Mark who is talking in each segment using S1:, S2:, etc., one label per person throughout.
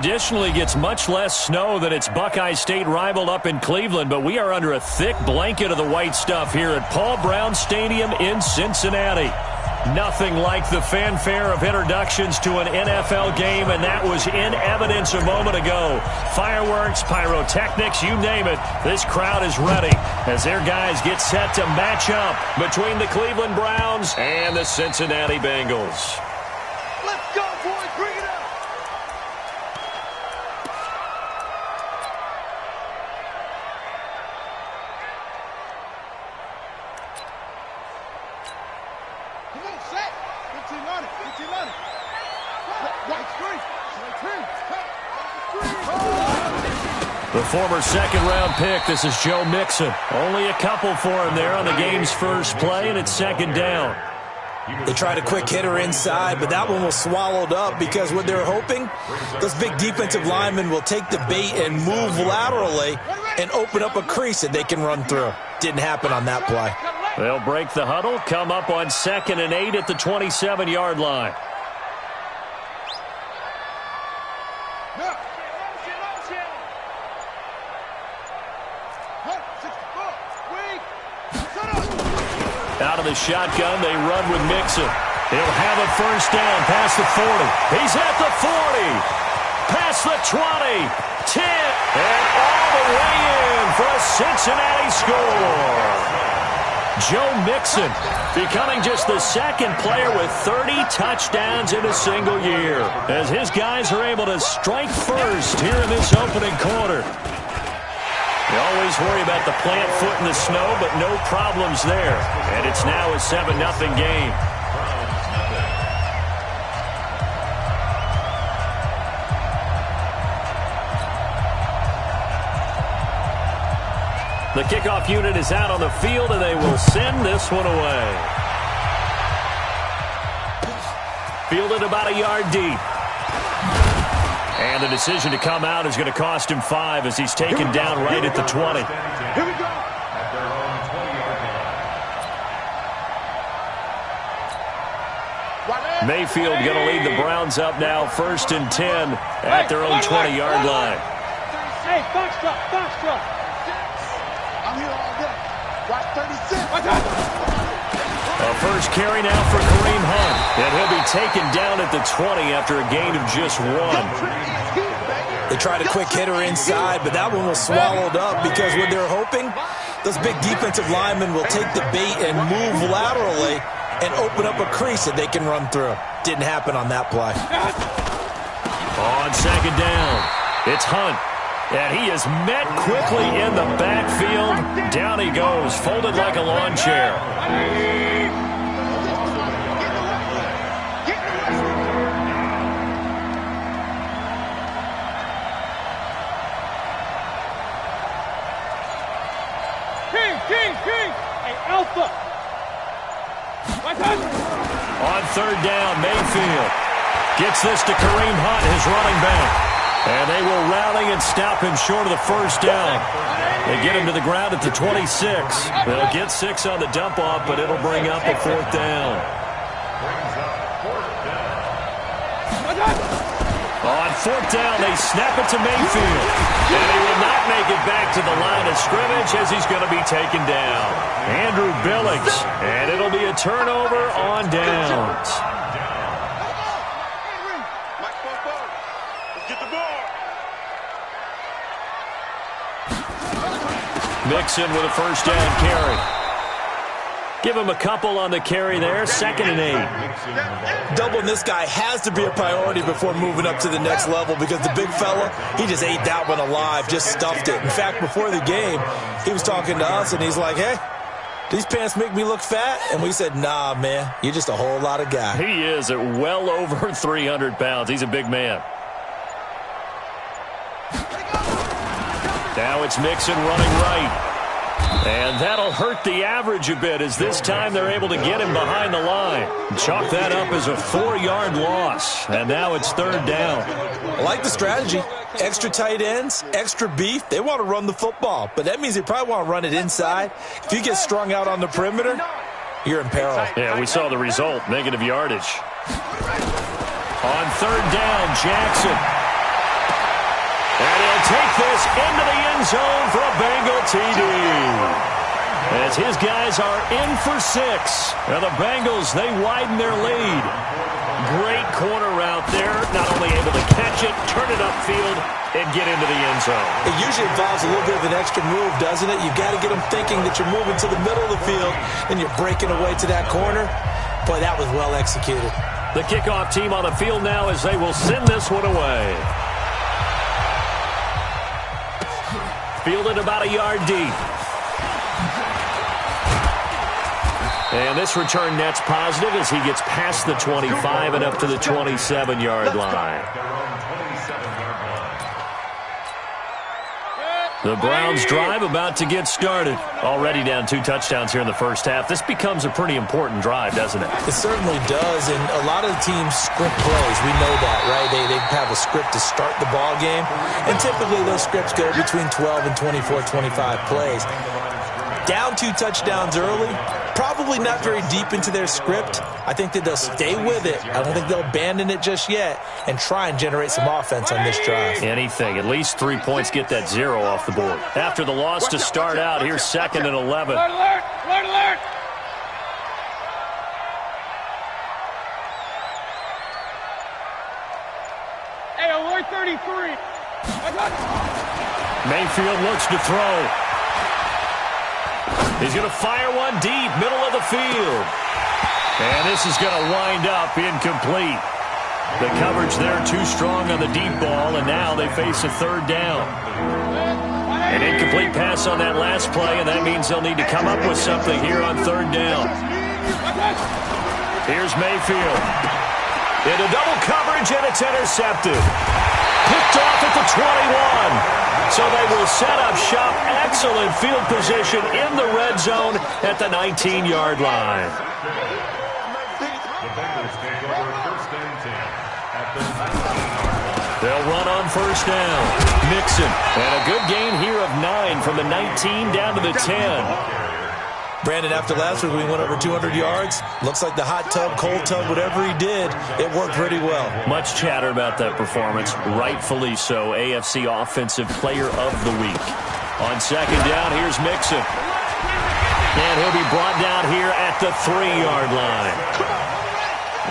S1: Additionally, gets much less snow than its Buckeye State rival up in Cleveland, but we are under a thick blanket of the white stuff here at Paul Brown Stadium in Cincinnati. Nothing like the fanfare of introductions to an NFL game, and that was in evidence a moment ago. Fireworks, pyrotechnics, you name it, this crowd is ready as their guys get set to match up between the Cleveland Browns and the Cincinnati Bengals.
S2: Let's go, boys! Bring it up! Come on, set! 15 on it, 15 on it. White screen.
S1: The former second-round pick, this is Joe Mixon. Only a couple for him there on the game's first play, and it's second down.
S3: They tried a quick hitter inside, but that one was swallowed up because what they're hoping, those big defensive linemen will take the bait and move laterally and open up a crease that they can run through. Didn't happen on that play.
S1: They'll break the huddle, come up on 2nd and 8 at the 27-yard line. Out of the shotgun, they run with Mixon. He'll have a first down past the 40. He's at the 40. Past the 20. 10. And all the way in for a Cincinnati score. Joe Mixon becoming just the second player with 30 touchdowns in a single year, as his guys are able to strike first here in this opening quarter. You always worry about the plant foot in the snow, but no problems there. And it's now a 7-0 game. The kickoff unit is out on the field, and they will send this one away. Fielded about a yard deep. And the decision to come out is going to cost him 5 as he's taken down right at the 20.
S2: Here we go.
S1: Mayfield going to lead the Browns up now 1st and 10 at their own 20-yard line.
S2: Hey, box drop. I'm here all day. Watch 36.
S1: A first carry now for Kareem Hunt. And he'll be taken down at the 20 after a gain of just 1.
S3: They tried a quick hitter inside, but that one was swallowed up because what they're hoping, those big defensive linemen will take the bait and move laterally and open up a crease that they can run through. Didn't happen on that play.
S1: On 2nd down, it's Hunt. And he is met quickly in the backfield. Down he goes, folded like a lawn chair.
S2: King. Hey, Alpha.
S1: On 3rd down, Mayfield gets this to Kareem Hunt, his running back. And they will rally and stop him short of the first down. They get him to the ground at the 26. They'll get 6 on the dump-off, but it'll bring up a 4th down. On 4th down, they snap it to Mayfield. And he will not make it back to the line of scrimmage as he's going to be taken down. Andrew Billings. And it'll be a turnover on downs. Mixon with a first down carry. Give him a couple on the carry there. 2nd and 8.
S3: Doubling this guy has to be a priority before moving up to the next level because the big fella, he just ate that one alive, just stuffed it. In fact, before the game, he was talking to us, and he's like, hey, these pants make me look fat? And we said, nah, man, you're just a whole lot of guy.
S1: He is at well over 300 pounds. He's a big man. Now it's Mixon running right. And that'll hurt the average a bit as this time they're able to get him behind the line. Chalk that up as a 4-yard loss. And now it's 3rd down.
S3: I like the strategy. Extra tight ends, extra beef. They want to run the football, but that means they probably want to run it inside. If you get strung out on the perimeter, you're in peril.
S1: Yeah, we saw the result, negative yardage. On 3rd down, Jackson. he'll take this into the end zone for a Bengal TD. As his guys are in for 6. Now the Bengals, they widen their lead. Great corner route there. Not only able to catch it, turn it upfield, and get into the end zone.
S3: It usually involves a little bit of an extra move, doesn't it? You've got to get them thinking that you're moving to the middle of the field and you're breaking away to that corner. Boy, that was well executed.
S1: The kickoff team on the field now as they will send this one away. Fielded about a yard deep. And this return net's positive as he gets past the 25 and up to the 27-yard line. The Browns drive about to get started. Already down 2 touchdowns here in the first half. This becomes a pretty important drive, doesn't it?
S3: It certainly does, and a lot of the teams script plays. We know that, right? They have a script to start the ball game, and typically those scripts go between 12 and 24, 25 plays. Down 2 touchdowns early, probably not very deep into their script. I think that they'll stay with it. I don't think they'll abandon it just yet and try and generate some offense on this drive.
S1: Anything. At least 3 points get that 0 off the board. After the loss to start out, here's 2nd and 11.
S2: Alert, alert, alert, alert. Hey, alert 33.
S1: Mayfield looks to throw. He's going to fire one deep, middle of the field. And this is going to wind up incomplete. The coverage there too strong on the deep ball, and now they face a 3rd down. An incomplete pass on that last play, and that means they'll need to come up with something here on 3rd down. Here's Mayfield. Into double coverage, and it's intercepted. Picked off at the 21. So they will set up shop. Excellent field position in the red zone at the 19-yard line. They'll run on 1st down. Mixon. And a good gain here of 9 from the 19 down to the 10.
S3: Brandon, after last week we went over 200 yards. Looks like the hot tub, cold tub, whatever he did, it worked pretty well.
S1: Much chatter about that performance. Rightfully so. AFC Offensive Player of the Week. On 2nd down, here's Mixon. And he'll be brought down here at the 3-yard line.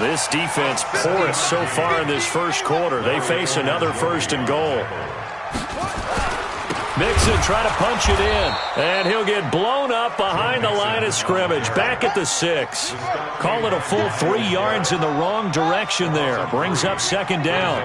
S1: This defense porous so far in this first quarter. They face another 1st and goal. Mixon trying to punch it in, and he'll get blown up behind the line of scrimmage, back at the 6. Call it a full 3 yards in the wrong direction there. Brings up 2nd down.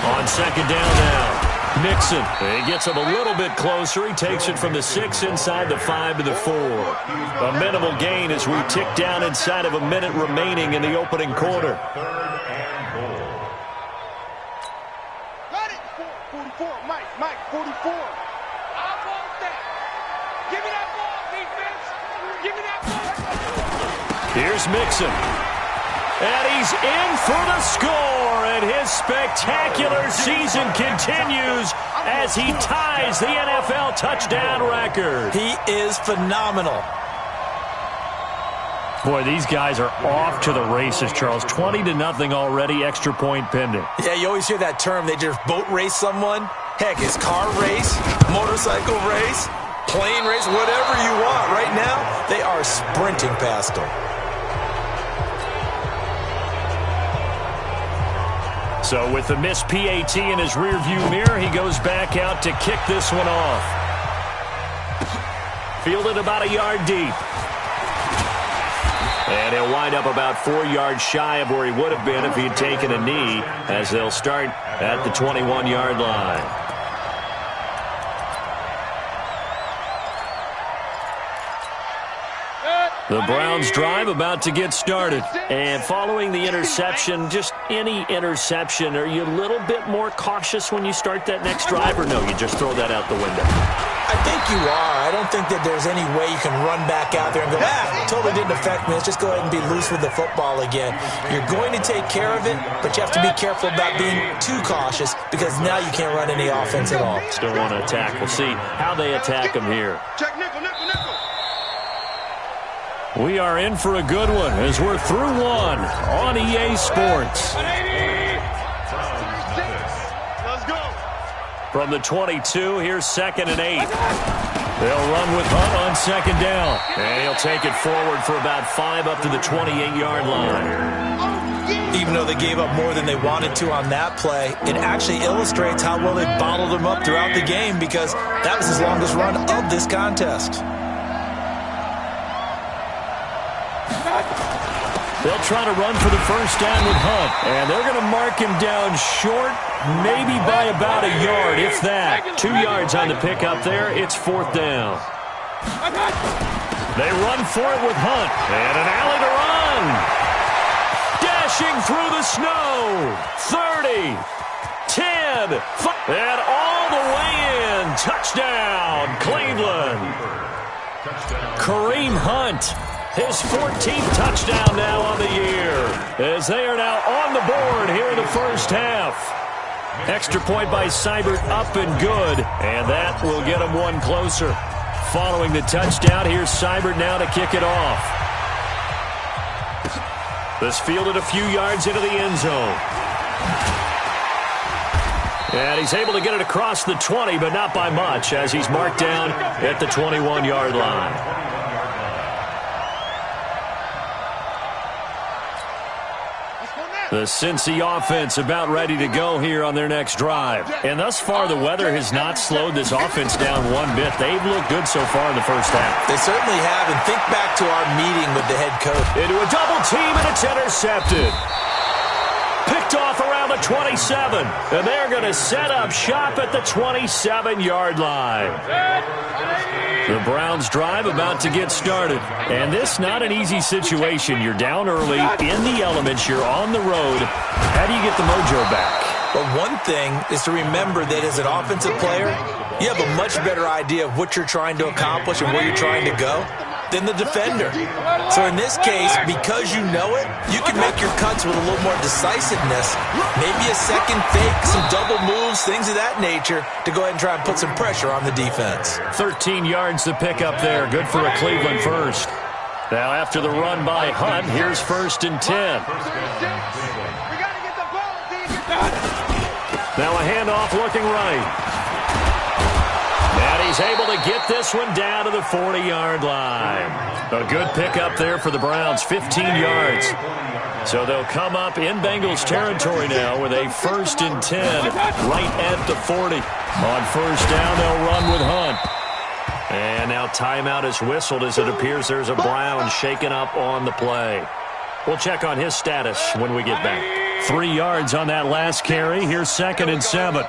S1: On 2nd down now, Mixon. He gets him a little bit closer. He takes it from the 6 inside the 5 to the 4. A minimal gain as we tick down inside of a minute remaining in the opening quarter.
S2: 44. I want that. Give me that ball, defense. Give me that ball.
S1: Here's Mixon. And he's in for the score. And his spectacular season continues as he ties the NFL touchdown record.
S3: He is phenomenal.
S1: Boy, these guys are off to the races, Charles. 20-0 already, extra point pending.
S3: Yeah, you always hear that term. They just boat race someone. Heck, it's car race, motorcycle race, plane race, whatever you want. Right now, they are sprinting past them.
S1: So with the missed PAT in his rearview mirror, he goes back out to kick this one off. Fielded about a yard deep. And he'll wind up about 4 yards shy of where he would have been if he had taken a knee, as they'll start at the 21-yard line. The Browns drive about to get started. And following the interception, just any interception, are you a little bit more cautious when you start that next drive, or no, you just throw that out the window?
S3: I think you are. I don't think that there's any way you can run back out there and go, totally didn't affect me. Let's just go ahead and be loose with the football again. You're going to take care of it, but you have to be careful about being too cautious because now you can't run any offense at all.
S1: Still want to attack. We'll see how they attack him here.
S2: Check nickel, nickel, nickel.
S1: We are in for a good one as we're through one on EA Sports. From the 22, here's 2nd and 8. They'll run with Hunt on 2nd down. And he'll take it forward for about 5 up to the 28-yard line.
S3: Even though they gave up more than they wanted to on that play, it actually illustrates how well they bottled them up throughout the game, because that was his longest run of this contest.
S1: They'll try to run for the first down with Hunt, and they're going to mark him down short, maybe by about a yard, if that. 2 yards on the pickup there. It's 4th down. They run for it with Hunt, and an alley to run. Dashing through the snow. 30, 10, 5, and all the way in. Touchdown, Cleveland. Kareem Hunt. His 14th touchdown now on the year, as they are now on the board here in the first half. Extra point by Seibert, up and good, and that will get him one closer. Following the touchdown, here's Seibert now to kick it off. This fielded a few yards into the end zone. And he's able to get it across the 20, but not by much, as he's marked down at the 21-yard line. The Cincy offense about ready to go here on their next drive. And thus far, the weather has not slowed this offense down one bit. They've looked good so far in the first half.
S3: They certainly have, and think back to our meeting with the head coach.
S1: Into a double team, and it's intercepted. Picked off around the 27, and they're going to set up shop at the 27-yard line. The Browns drive about to get started. And this not an easy situation. You're down early, in the elements, you're on the road. How do you get the mojo back?
S3: Well, one thing is to remember that as an offensive player, you have a much better idea of what you're trying to accomplish and where you're trying to go than the defender. So in this case, because you know it, you can make your cuts with a little more decisiveness. Maybe a second fake, some double moves, things of that nature, to go ahead and try and put some pressure on the defense.
S1: 13 yards to pick up there. Good for a Cleveland first. Now after the run by Hunt, here's 1st and 10. Now a handoff looking right. And he's able to get this one down to the 40-yard line. A good pickup there for the Browns, 15 yards. So they'll come up in Bengals territory now with a 1st and 10 right at the 40. On first down, they'll run with Hunt. And now timeout is whistled as it appears there's a Brown shaken up on the play. We'll check on his status when we get back. 3 yards on that last carry. Here's 2nd and 7.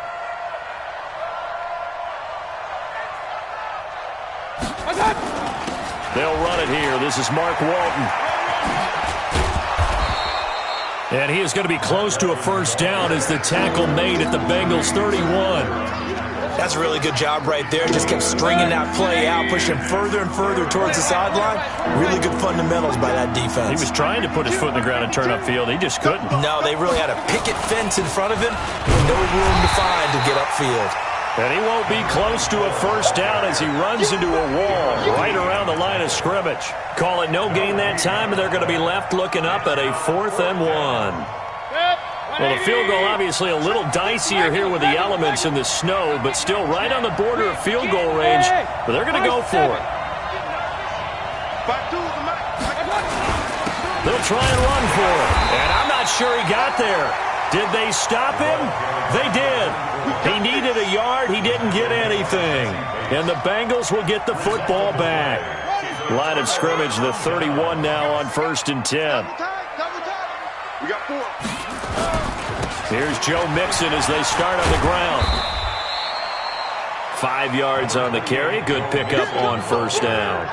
S1: They'll run it here. This is Mark Walton. And he is going to be close to a first down as the tackle made at the Bengals 31.
S3: That's a really good job right there. Just kept stringing that play out, pushing further and further towards the sideline. Really good fundamentals by that defense.
S1: He was trying to put his foot in the ground and turn upfield. He just couldn't.
S3: No, they really had a picket fence in front of him. No room to find to get upfield.
S1: And he won't be close to a first down as he runs into a wall right around the line of scrimmage. Call it no gain that time, and they're going to be left looking up at a 4th and 1. Well, the field goal obviously a little dicier here with the elements in the snow, but still right on the border of field goal range. But they're going to go for it. They'll try and run for it. And I'm not sure he got there. Did they stop him? They did. He needed a yard. He didn't get anything. And the Bengals will get the football back. Line of scrimmage, the 31 now on 1st and 10.
S2: We got 4.
S1: Here's Joe Mixon as they start on the ground. 5 yards on the carry. Good pickup on first down.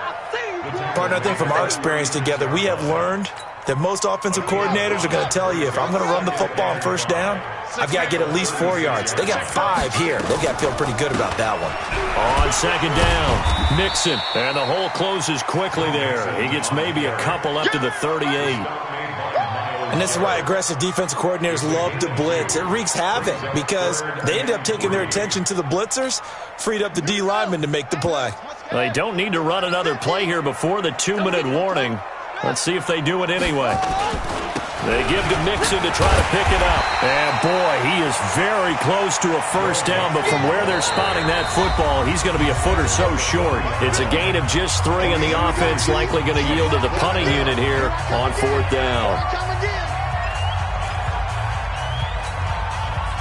S3: Partner, I think from our experience together, we have learned that most offensive coordinators are going to tell you, if I'm going to run the football on first down, I've got to get at least 4 yards. They got 5 here. They've got to feel pretty good about that one.
S1: On second down, Mixon. And the hole closes quickly there. He gets maybe a couple up to the 38.
S3: And this is why aggressive defensive coordinators love to blitz. It wreaks havoc because they end up taking their attention to the blitzers, freed up the D lineman to make the play.
S1: They don't need to run another play here before the 2-minute warning. Let's see if they do it anyway. They give to Mixon to try to pick it up. And, boy, he is very close to a first down, but from where they're spotting that football, he's going to be a foot or so short. It's a gain of just 3, and the offense likely going to yield to the punting unit here on 4th down.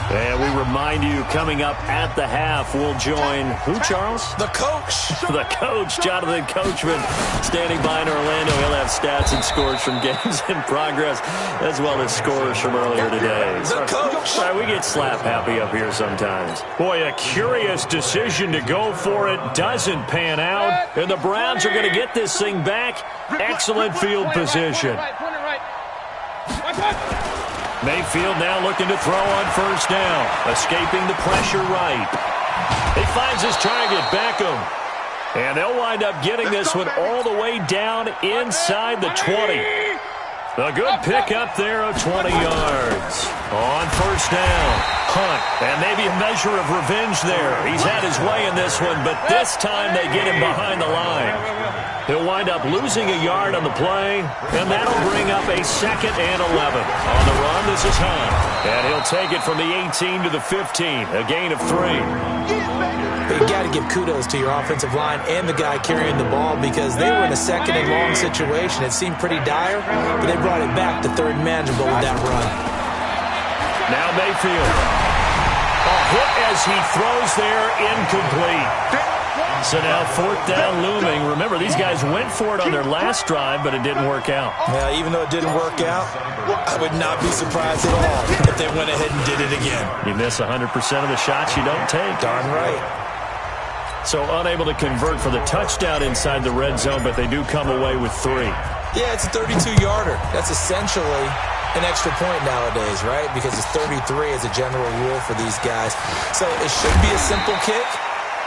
S1: And we remind you, coming up at the half, we'll join who, Charles?
S3: The coach.
S1: The coach, Jonathan Coachman, standing by in Orlando. He'll have stats and scores from games in progress, as well as scores from earlier today.
S3: The coach.
S1: Sorry, we get slap happy up here sometimes. Boy, a curious decision to go for it. Doesn't pan out. And the Browns are going to get this thing back. Excellent field position. Mayfield now looking to throw on first down. Escaping the pressure right. He finds his target, Beckham. And they'll wind up getting this one all the way down inside the 20. A good pick up there of 20 yards. On first down. Hunt. And maybe a measure of revenge there. He's had his way in this one, but this time they get him behind the line. He'll wind up losing a yard on the play, and that'll bring up a 2nd and 11. On the run, this is Hunt. And he'll take it from the 18 to the 15, a gain of 3.
S3: But you got to give kudos to your offensive line and the guy carrying the ball because they were in a 2nd and long situation. It seemed pretty dire, but they brought it back to 3rd and manageable with that run.
S1: Now Mayfield. A hit as he throws there, incomplete. So now 4th down looming. Remember, these guys went for it on their last drive, but it didn't work out.
S3: Yeah, even though it didn't work out, I would not be surprised at all if they went ahead and did it again.
S1: You miss 100% of the shots you don't take.
S3: Darn right.
S1: So unable to convert for the touchdown inside the red zone, but they do come away with 3.
S3: Yeah, it's a 32-yarder. That's essentially an extra point nowadays, right? Because it's 33 as a general rule for these guys. So it should be a simple kick.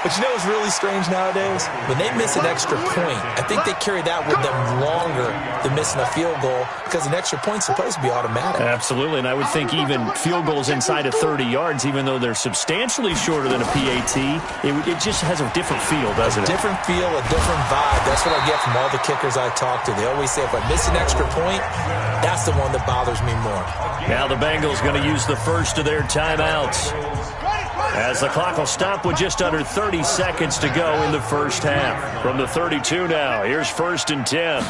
S3: But you know what's really strange nowadays? When they miss an extra point, I think they carry that with them longer than missing a field goal because an extra point's supposed to be automatic.
S1: Absolutely, and I would think even field goals inside of 30 yards, even though they're substantially shorter than a PAT, it just has a different feel, doesn't it?
S3: A different feel, a different vibe. That's what I get from all the kickers I talk to. They always say if I miss an extra point, that's the one that bothers me more.
S1: Now the Bengals going to use the first of their timeouts, as the clock will stop with just under 30 seconds to go in the first half. From the 32 now, here's 1st and 10.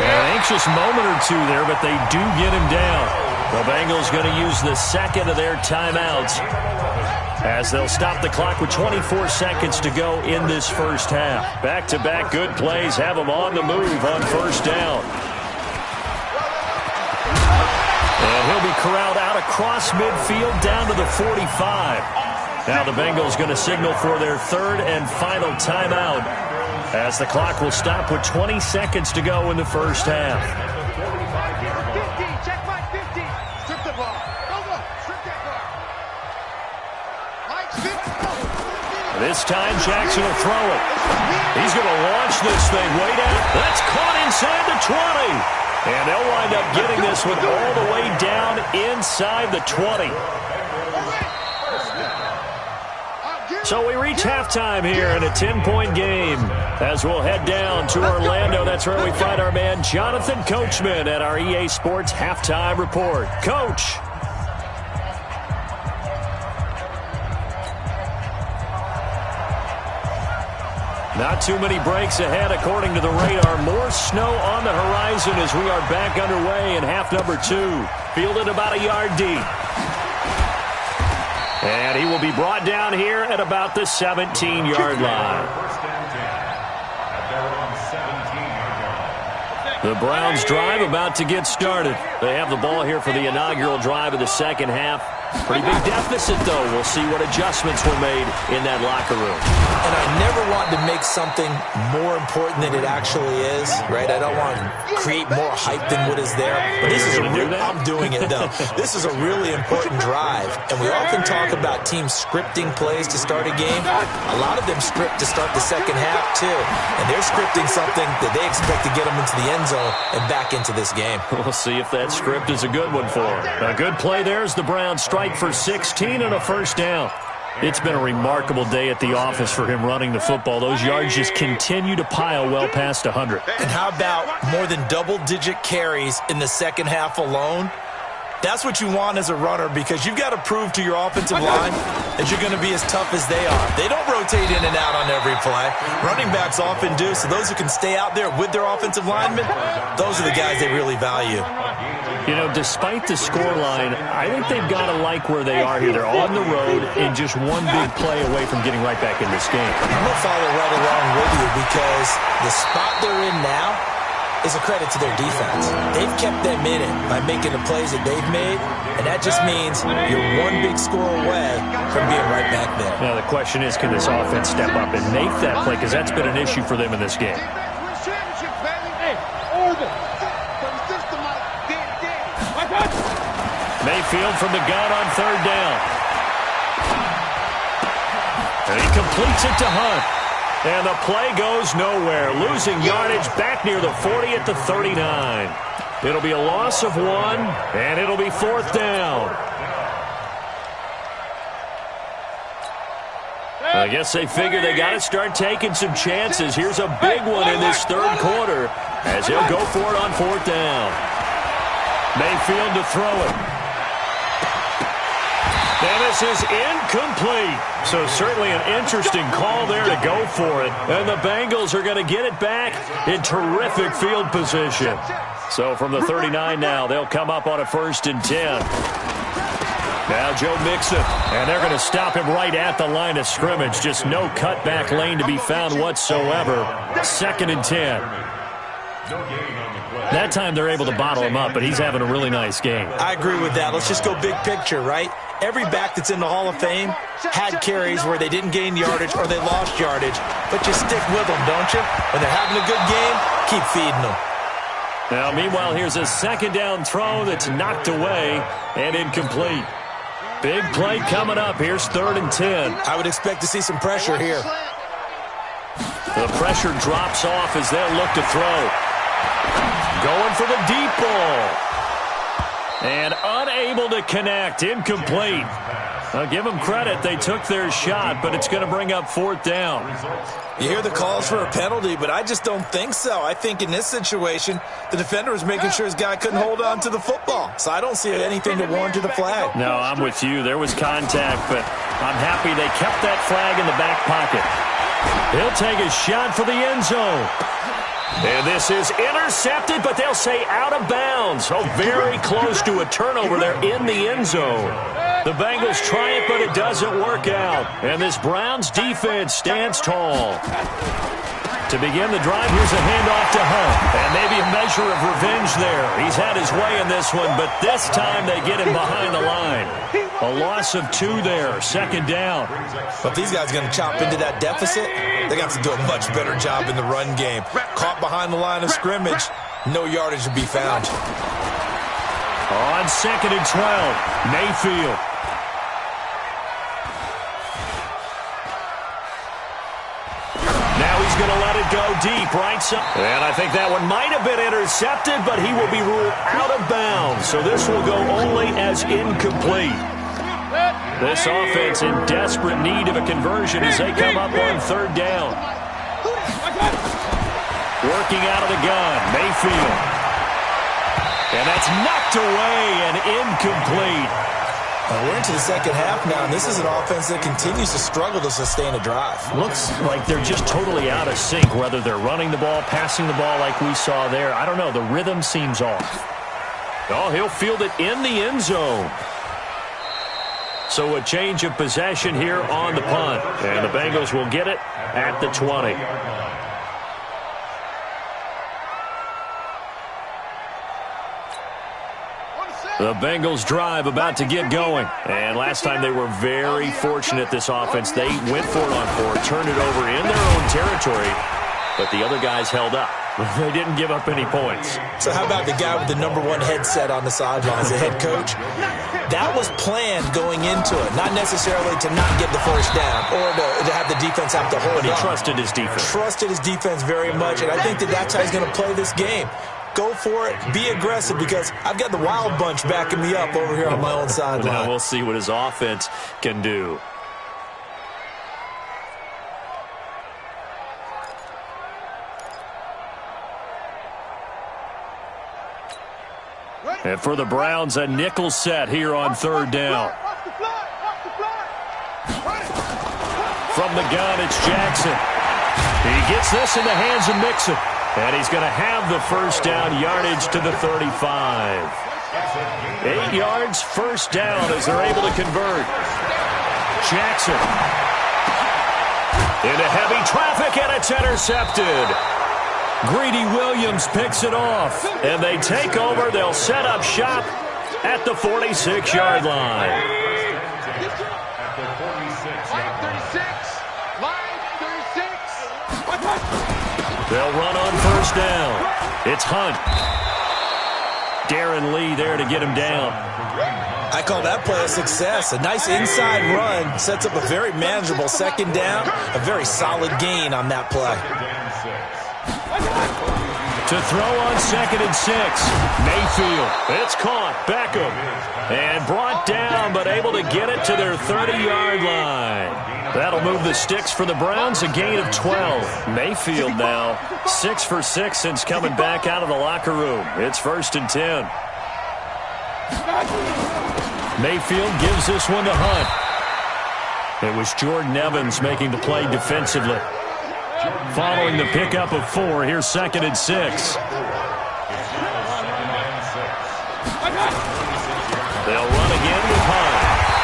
S1: An anxious moment or two there, but they do get him down. The Bengals going to use the 2nd of their timeouts, as they'll stop the clock with 24 seconds to go in this first half. Back-to-back good plays have them on the move on first down. And he'll be corralled out across midfield down to the 45. Now the Bengals going to signal for their 3rd and final timeout, as the clock will stop with 20 seconds to go in the first half.
S2: 15, check Mike 15. Strip the ball. Go, strip that ball. Mike 15.
S1: This time Jackson will throw it. He's going to launch this thing way down. That's caught inside the 20. And they'll wind up getting this one all the way down inside the 20. So we reach halftime here in a 10-point game, as we'll head down to Orlando. That's where we find our man Jonathan Coachman at our EA Sports Halftime Report. Coach. Not too many breaks ahead according to the radar. More snow on the horizon as we are back underway in half number 2. Fielded about a yard deep. And he will be brought down here at about the 17-yard line. The Browns drive about to get started. They have the ball here for the inaugural drive of the second half. Pretty big deficit, though. We'll see what adjustments were made in that locker room.
S3: And I never want to make something more important than it actually is, right? I don't want to create more hype than what is there. But this is I'm doing it, though. This is a really important drive. And we often talk about teams scripting plays to start a game. A lot of them script to start the second half, too. And they're scripting something that they expect to get them into the end zone and back into this game.
S1: We'll see if that script is a good one for them. A good play there as the Browns strike for 16 and a first down. It's been a remarkable day at the office for him running the football. Those yards just continue to pile well past 100.
S3: And how about more than double-digit carries in the second half alone? That's what you want as a runner, because you've got to prove to your offensive line that you're going to be as tough as they are. They don't rotate in and out on every play. Running backs often do, so those who can stay out there with their offensive linemen, those are the guys they really value.
S1: You know, despite the scoreline, I think they've got to like where they are here. They're on the road and just one big play away from getting right back in this game.
S3: I'm going to follow right along with you, because the spot they're in now is a credit to their defense. They've kept them in it by making the plays that they've made, and that just means you're one big score away from being right back there.
S1: Now, the question is, can this offense step up and make that play? Because that's been an issue for them in this game. Mayfield from the gun on third down. And he completes it to Hunt. And the play goes nowhere. Losing yardage back near the 40 at the 39. It'll be a loss of 1, and it'll be fourth down. I guess they figure they got to start taking some chances. Here's a big one in this third quarter as he'll go for it on fourth down. Mayfield to throw it. And this is incomplete. So certainly an interesting call there to go for it. And the Bengals are going to get it back in terrific field position. So from the 39 now, they'll come up on a 1st and 10. Now Joe Mixon, and they're going to stop him right at the line of scrimmage. Just no cutback lane to be found whatsoever. 2nd and 10. That time they're able to bottle him up, but he's having a really nice game.
S3: I agree with that. Let's just go big picture, right? Every back that's in the Hall of Fame had carries where they didn't gain yardage or they lost yardage, but you stick with them, don't you? When they're having a good game, keep feeding them.
S1: Now, meanwhile, here's a 2nd down throw that's knocked away and incomplete. Big play coming up. Here's 3rd and 10.
S3: I would expect to see some pressure here.
S1: The pressure drops off as they'll look to throw. Going for the deep ball. And unable to connect. Incomplete. I'll give them credit. They took their shot, but it's going to bring up 4th down.
S3: You hear the calls for a penalty, but I just don't think so. I think in this situation, the defender was making sure his guy couldn't hold on to the football. So I don't see anything to warrant the flag.
S1: No, I'm with you. There was contact, but I'm happy they kept that flag in the back pocket. He'll take a shot for the end zone. And this is intercepted, but they'll say out of bounds. Oh, very close to a turnover there in the end zone. The Bengals try it, but it doesn't work out. And this Browns defense stands tall. To begin the drive, here's a handoff to Hunt. And maybe a measure of revenge there. He's had his way in this one, but this time they get him behind the line. A loss of 2 there, 2nd down.
S3: But these guys are going to chop into that deficit. They got to do a much better job in the run game. Caught behind the line of scrimmage, no yardage to be found.
S1: On 2nd and 12, Mayfield. Now he's going to let it go deep, right side. And I think that one might have been intercepted, but he will be ruled out of bounds. So this will go only as incomplete. This offense in desperate need of a conversion as they come up on 3rd down. Working out of the gun, Mayfield. And that's knocked away and incomplete.
S3: We're into the second half now, and this is an offense that continues to struggle to sustain a drive.
S1: Looks like they're just totally out of sync, whether they're running the ball, passing the ball like we saw there. I don't know. The rhythm seems off. Oh, he'll field it in the end zone. So a change of possession here on the punt. And the Bengals will get it at the 20. The Bengals drive about to get going. And last time they were very fortunate, this offense. They went for it on 4, turned it over in their own territory, but the other guys held up. They didn't give up any points.
S3: So how about the guy with the #1 headset on the sidelines, the head coach? That was planned going into it, not necessarily to not get the first down or to have the defense have to hold
S1: But he
S3: on.
S1: trusted his defense.
S3: Trusted his defense very much, and I think that's how he's going to play this game. Go for it. Be aggressive, because I've got the Wild Bunch backing me up over here on my own sideline.
S1: Now we'll see what his offense can do. And for the Browns, a nickel set here on third down. From the gun, it's Jackson. He gets this in the hands of Mixon. And he's going to have the first down yardage to the 35. 8 yards, first down as they're able to convert. Jackson. Into heavy traffic, and it's intercepted. Greedy Williams picks it off. And they take over. They'll set up shop at the 46-yard line. They'll run on first down. It's Hunt. Darren Lee there to get him down.
S3: I call that play a success. A nice inside run sets up a very manageable second down. A very solid gain on that play.
S1: To throw on 2nd and 6. Mayfield. It's caught. Beckham. And brought down, but able to get it to their 30-yard line. That'll move the sticks for the Browns, a gain of 12. Mayfield now 6 for 6 since coming back out of the locker room. It's 1st and 10. Mayfield gives this one to Hunt. It was Jordan Evans making the play defensively. Following the pickup of 4, here's 2nd and 6. They'll run again with Hunt.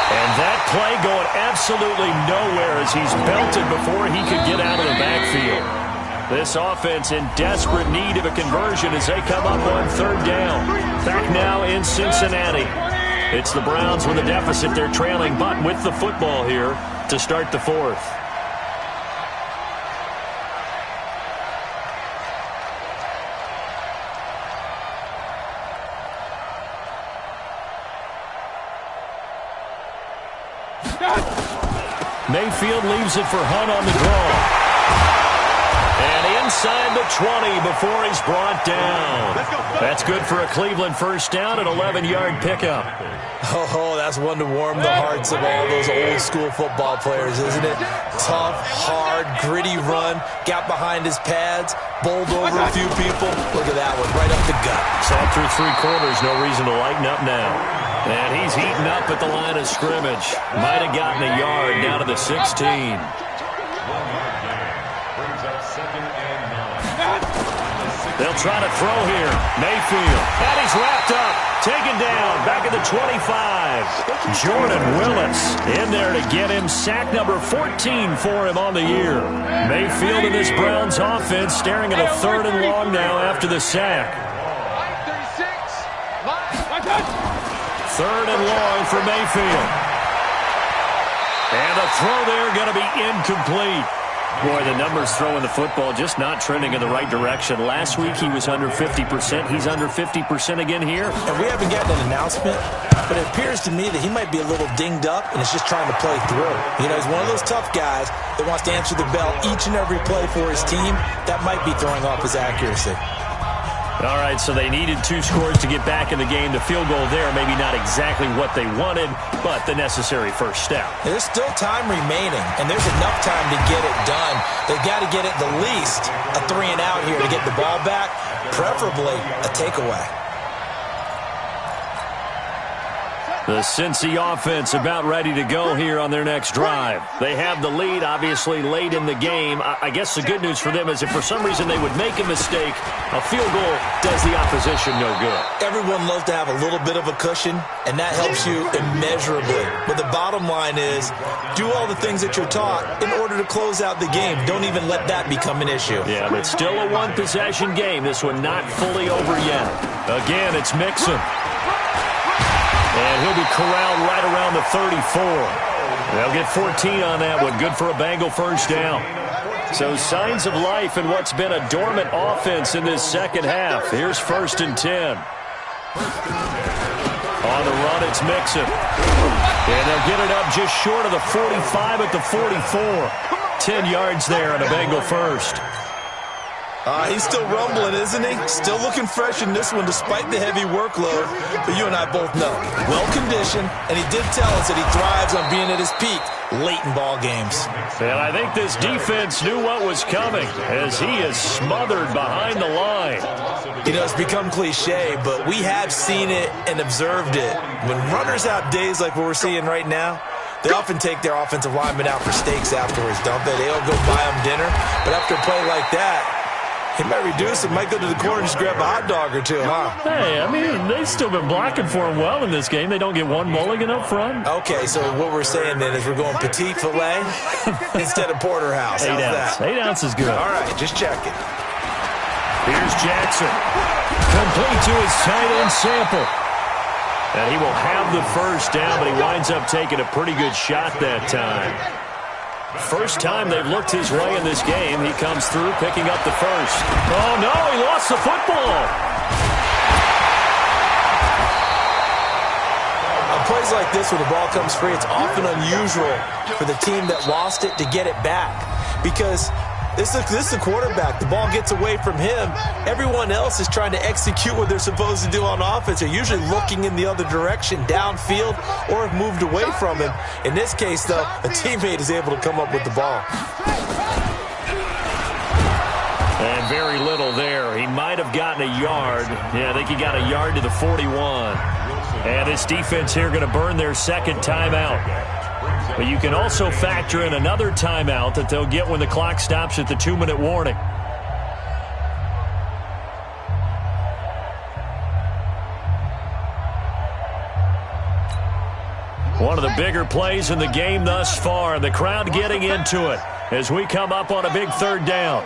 S1: And that play going absolutely nowhere as he's belted before he could get out of the backfield. This offense in desperate need of a conversion as they come up on third down. Back now in Cincinnati. It's the Browns with a deficit. They're trailing, but with the football here to start the fourth. Mayfield leaves it for Hunt on the draw. And inside the 20 before he's brought down. That's good for a Cleveland first down, an 11-yard pickup.
S3: Oh, that's one to warm the hearts of all those old-school football players, isn't it? Tough, hard, gritty run, got behind his pads, bowled over a few people. Look at that one, right up the gut.
S1: Sat through 3 quarters, no reason to lighten up now. And he's heating up at the line of scrimmage. Might have gotten a yard down to the 16. They'll try to throw here. Mayfield. And he's wrapped up. Taken down. Back at the 25. Jordan Willis in there to get him. Sack number 14 for him on the year. Mayfield in this Browns offense staring at a 3rd and long now after the sack. 3rd and long for Mayfield. And the throw there going to be incomplete. Boy, the numbers throwing the football just not trending in the right direction. Last week he was under 50%. He's under 50% again here.
S3: And we haven't gotten an announcement, but it appears to me that he might be a little dinged up and is just trying to play through. You know, he's one of those tough guys that wants to answer the bell each and every play for his team. That might be throwing off his accuracy.
S1: All right, so they needed 2 scores to get back in the game. The field goal there, maybe not exactly what they wanted, but the necessary first step.
S3: There's still time remaining, and there's enough time to get it done. They've got to get at the least a 3-and-out here to get the ball back, preferably a takeaway.
S1: The Cincy offense about ready to go here on their next drive. They have the lead, obviously, late in the game. I guess the good news for them is if for some reason they would make a mistake, a field goal does the opposition no good.
S3: Everyone loves to have a little bit of a cushion, and that helps you immeasurably. But the bottom line is, do all the things that you're taught in order to close out the game. Don't even let that become an issue.
S1: Yeah, but still a one-possession game. This one not fully over yet. Again, it's Mixon. And he'll be corralled right around the 34. They'll get 14 on that one. Good for a Bengal first down. So signs of life in what's been a dormant offense in this second half. Here's 1st and 10. On the run, it's Mixon. And they'll get it up just short of the 45 at the 44. 10 yards there on a Bengal first.
S3: He's still rumbling, isn't he? Still looking fresh in this one despite the heavy workload. But you and I both know, well-conditioned, and he did tell us that he thrives on being at his peak late in ball games.
S1: And I think this defense knew what was coming as he is smothered behind the line.
S3: You know, it's become cliche, but we have seen it and observed it. When runners have days like what we're seeing right now, they often take their offensive linemen out for steaks afterwards, don't they? They'll go buy them dinner. But after a play like that, he might reduce it, might go to the corner and just grab a hot dog or two, huh?
S1: Hey, I mean, they've still been blocking for him well in this game. They don't get one mulligan up front.
S3: Okay, so what we're saying then is we're going petite filet instead of porterhouse. How's that?
S1: 8 ounce is good.
S3: All right, just checking.
S1: Here's Jackson. Complete to his tight end Sample. And he will have the first down, but he winds up taking a pretty good shot that time. First time they've looked his way in this game. He comes through picking up the first. Oh, no, he lost the football.
S3: On plays like this where the ball comes free, it's often unusual for the team that lost it to get it back because this is the quarterback. The ball gets away from him. Everyone else is trying to execute what they're supposed to do on offense. They're usually looking in the other direction, downfield, or have moved away from him. In this case, though, a teammate is able to come up with the ball.
S1: And very little there. He might have gotten a yard. Yeah, I think he got a yard to the 41. And this defense here going to burn their second timeout. But you can also factor in another timeout that they'll get when the clock stops at the 2-minute warning. One of the bigger plays in the game thus far. The crowd getting into it as we come up on a big third down.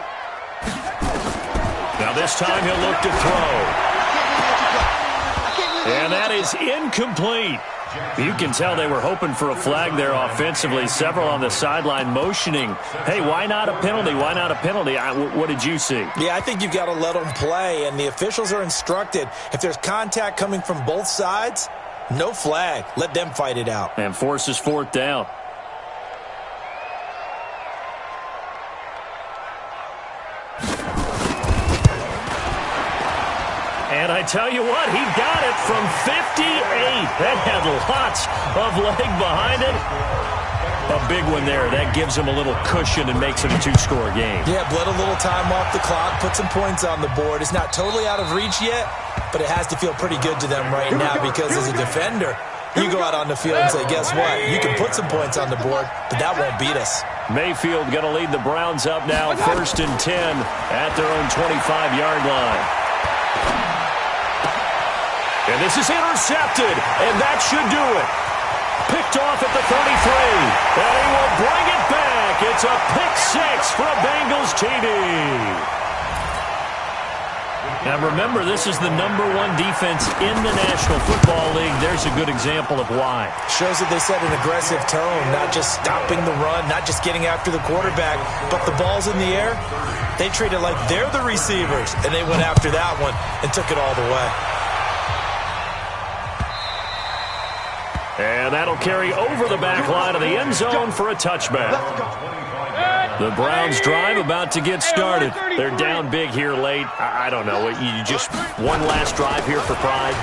S1: Now this time he'll look to throw. And that is incomplete. You can tell they were hoping for a flag there offensively. Several on the sideline motioning, hey, why not a penalty? Why not a penalty? What did you see?
S3: Yeah, I think you've got to let them play, and the officials are instructed. If there's contact coming from both sides, no flag. Let them fight it out.
S1: And forces fourth down. And I tell you what, he got it from 58. That had lots of leg behind it. A big one there. That gives him a little cushion and makes it a two-score game.
S3: Yeah, bled a little time off the clock, put some points on the board. It's not totally out of reach yet, but it has to feel pretty good to them right now because as a defender, you go out on the field and say, guess what? You can put some points on the board, but that won't beat us.
S1: Mayfield going to lead the Browns up now, 1st and 10 at their own 25-yard line. And this is intercepted, and that should do it. Picked off at the 33, and he will bring it back. It's a pick six for a Bengals TD. Now remember, this is the #1 defense in the National Football League. There's a good example of why.
S3: Shows that they set an aggressive tone, not just stopping the run, not just getting after the quarterback, but the ball's in the air. They treat it like they're the receivers, and they went after that one and took it all the way.
S1: And that'll carry over the back line of the end zone for a touchback. The Browns drive about to get started. They're down big here late. I don't know. You just one last drive here for pride?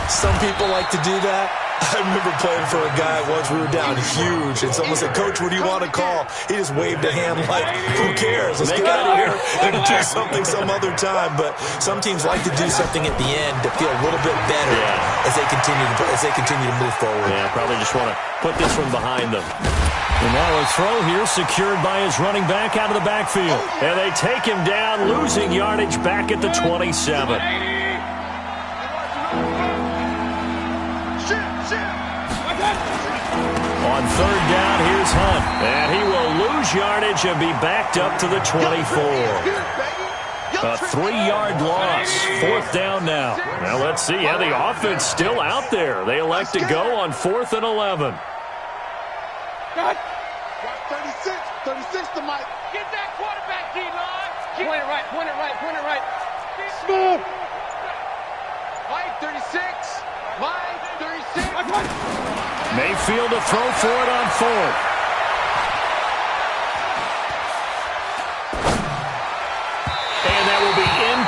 S3: Some people like to do that. I remember playing for a guy once. We were down huge, and someone said, Coach, what do you want to call? He just waved a hand like, who cares? Let's get out of here and do something some other time. But some teams like to do something at the end to feel a little bit better as they continue to move forward.
S1: Yeah, probably just want to put this one behind them. And now a throw here secured by his running back out of the backfield. And they take him down, losing yardage back at the 27. On third down, here's Hunt. And he will lose yardage and be backed up to the 24. A 3-yard loss. 4th down now. Now let's see how the offense still out there. They elect to go on 4th and 11.
S2: 36 to Mike. Get that quarterback, D-line. Point it right. Smooth. Mike, 36. Mike, 36.
S1: Mayfield to throw for it on 4th. And that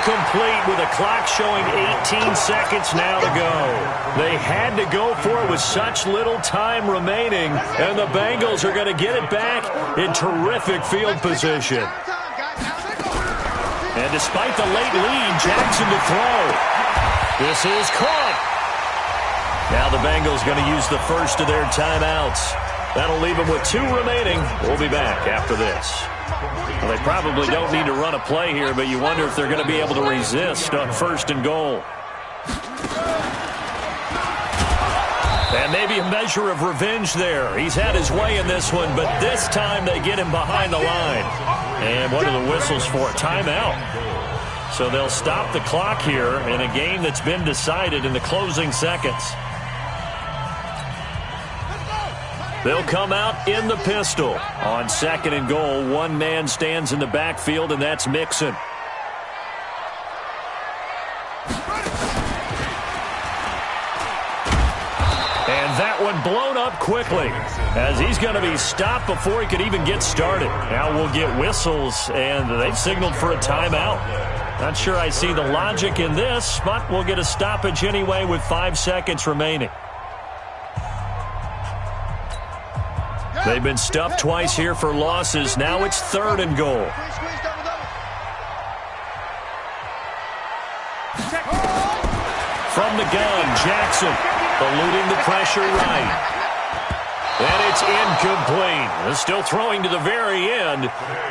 S1: incomplete with a clock showing 18 seconds now to go. They had to go for it with such little time remaining, and the Bengals are going to get it back in terrific field position. And despite the late lead, Jackson to throw. This is caught. Now the Bengals going to use the first of their timeouts. That'll leave them with 2 remaining. We'll be back after this. Well, they probably don't need to run a play here, but you wonder if they're going to be able to resist on 1st and goal. And maybe a measure of revenge there. He's had his way in this one, but this time they get him behind the line. And what are the whistles for? Timeout. So they'll stop the clock here in a game that's been decided in the closing seconds. They'll come out in the pistol. On 2nd and goal, 1 man stands in the backfield, and that's Mixon. And that one blown up quickly, as he's going to be stopped before he could even get started. Now we'll get whistles, and they've signaled for a timeout. Not sure I see the logic in this, but we'll get a stoppage anyway with 5 seconds remaining. They've been stuffed twice here for losses. Now it's 3rd and goal. From the gun, Jackson eluding the pressure right. And it's incomplete. They're still throwing to the very end,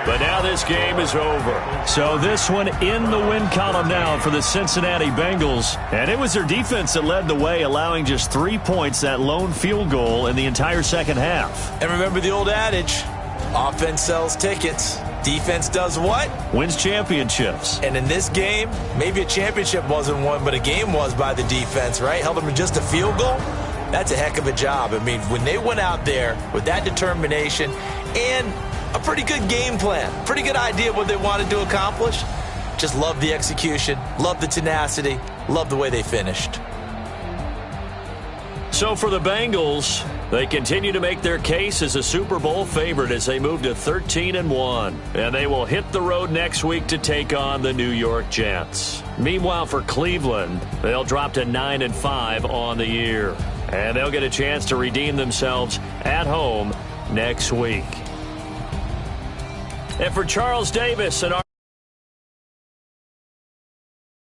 S1: but now this game is over. So this one in the win column now for the Cincinnati Bengals. And it was their defense that led the way, allowing just 3 points, that lone field goal in the entire second half.
S3: And remember the old adage, offense sells tickets. Defense does what?
S1: Wins championships.
S3: And in this game, maybe a championship wasn't won, but a game was by the defense, right? Held them to just a field goal. That's a heck of a job. I mean, when they went out there with that determination and a pretty good game plan, pretty good idea of what they wanted to accomplish, just love the execution, love the tenacity, love the way they finished.
S1: So for the Bengals, they continue to make their case as a Super Bowl favorite as they move to 13-1. And they will hit the road next week to take on the New York Jets. Meanwhile, for Cleveland, they'll drop to 9-5 on the year. And they'll get a chance to redeem themselves at home next week. And for Charles Davis and our